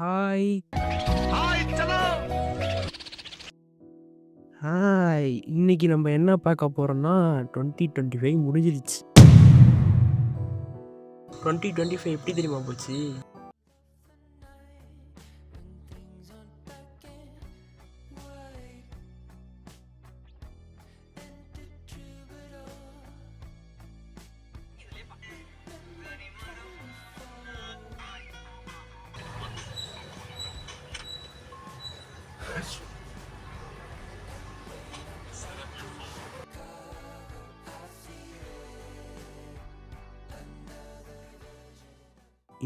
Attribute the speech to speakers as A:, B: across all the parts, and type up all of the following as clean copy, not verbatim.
A: Hi.
B: हाय चलो।
A: Hi. இன்னைக்கு நம்ம என்ன பார்க்க போறோம்னா, 2025 முடிஞ்சிருச்சு. 2025 எப்படி தெரியுமா போச்சு?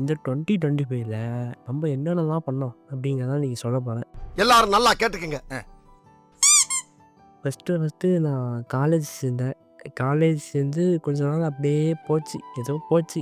A: இந்த 2025ல நம்ம என்னென்னலாம் பண்ணோம் அப்படிங்கிறத இன்னைக்கு சொல்ல போறேன்.
B: எல்லாரும் நல்லா கேட்டுக்கங்க.
A: ஃபர்ஸ்ட்டு நான் காலேஜ் சேர்ந்தேன். காலேஜ் சேர்ந்து கொஞ்ச நாள் அப்படியே போச்சு. ஏதோ போச்சு.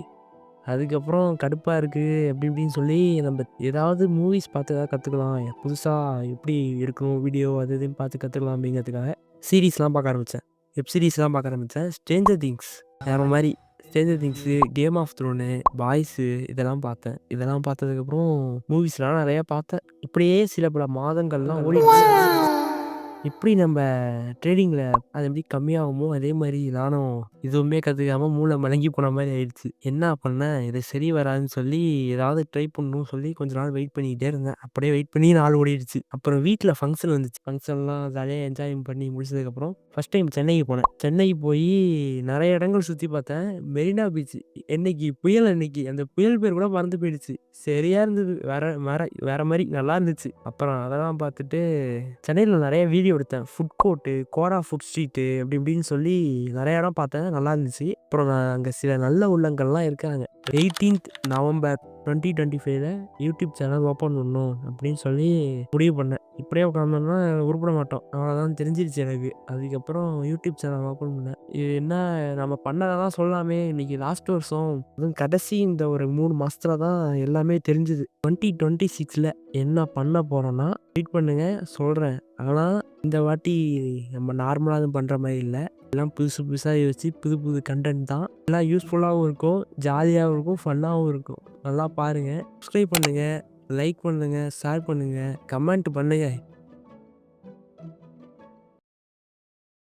A: அதுக்கப்புறம் கடுப்பா இருக்கு அப்படி இப்படின்னு சொல்லி நம்ம ஏதாவது மூவிஸ் பார்த்து ஏதாவது கற்றுக்கலாம். புதுசா எப்படி இருக்கணும் வீடியோ அது இதுன்னு பார்த்து கற்றுக்கலாம் அப்படிங்கிறதுக்காக சீரிஸ்லாம் பார்க்க ஆரம்பித்தேன். வெப் சீரிஸ்லாம் பார்க்க ஆரம்பித்தேன். ஸ்ட்ரேஞ்சர் திங்ஸ் வேற மாதிரி stranger things, game of throne, boys இதெல்லாம் பார்த்தேன். இதெல்லாம் பார்த்ததுக்கப்புறம் மூவிஸ்லாம் நிறையா பார்த்தேன். இப்படியே சில பல மாதங்கள்லாம் ஓடிடுச்சு. எப்படி நம்ம ட்ரேடிங்கில் அது எப்படி கம்மியாகுமோ அதே மாதிரி நானும் எதுவுமே கற்றுக்காம மூளை மலங்கி போன மாதிரி ஆயிடுச்சு. என்ன பண்ணேன், இது சரி வராதுன்னு சொல்லி ஏதாவது ட்ரை பண்ணணும்னு சொல்லி கொஞ்ச நாள் வெயிட் பண்ணிக்கிட்டே இருந்தேன். அப்படியே வெயிட் பண்ணி நாள் ஓடிடுச்சு. அப்புறம் வீட்டில் ஃபங்க்ஷன் வந்துச்சு. ஃபங்க்ஷன்லாம் ஜாலியாக என்ஜாய் பண்ணி முடிச்சதுக்கப்புறம் ஃபஸ்ட் டைம் சென்னைக்கு போனேன். சென்னைக்கு போய் நிறைய இடங்கள் சுற்றி பார்த்தேன். மெரினா பீச் என்னைக்கு புயல், அன்னைக்கு அந்த புயல் பேர் கூட மறந்து போயிடுச்சு. சரியா இருந்தது. வேற மாதிரி நல்லா இருந்துச்சு. அப்புறம் அதெல்லாம் பார்த்துட்டு சென்னையில் நிறைய வீடியோ எடுத்தேன். ஃபுட் கோர்ட்டு, கோரா ஃபுட் ஸ்ட்ரீட்டு அப்படி இப்படின்னு சொல்லி நிறைய இடம் பார்த்தேன். நல்லா இருந்துச்சு. அப்புறம் நான் அங்கே சில நல்ல உள்ளங்கள்லாம் இருக்காங்க. 18th நவம்பர் 2025ல யூடியூப் சேனல் ஓப்பன் பண்ணணும் அப்படின்னு சொல்லி முடிவு பண்ணேன். இப்படியே உட்காந்தோம்னா உருப்பட மாட்டோம். அவ்வளோதான் தெரிஞ்சிருச்சு எனக்கு. அதுக்கப்புறம் யூடியூப் சேனல் ஓப்பன் பண்ணேன். இது என்ன நம்ம பண்ணதெல்லாம் சொல்லாமே, இன்னைக்கு லாஸ்ட் வருஷம் அதுவும் கடைசி இந்த ஒரு 3 மாசத்துல தான் எல்லாமே தெரிஞ்சுது. 2026ல என்ன பண்ண போறோம்னா வெயிட் பண்ணுங்க சொல்கிறேன். ஆனால் இந்த வாட்டி நம்ம நார்மலாக எதுவும் பண்ணுற மாதிரி இல்லை. எல்லாம் புதுசு புதுசாக யோசிச்சு புது புது கண்டென்ட் தான். எல்லாம் யூஸ்ஃபுல்லாகவும் இருக்கும், ஜாலியாகவும் இருக்கும், ஃபன்னாகவும் இருக்கும். நல்லா பாருங்கள். சப்ஸ்கிரைப் பண்ணுங்கள், லைக் பண்ணுங்கள், ஷேர் பண்ணுங்கள், கமெண்ட் பண்ணுங்கள்.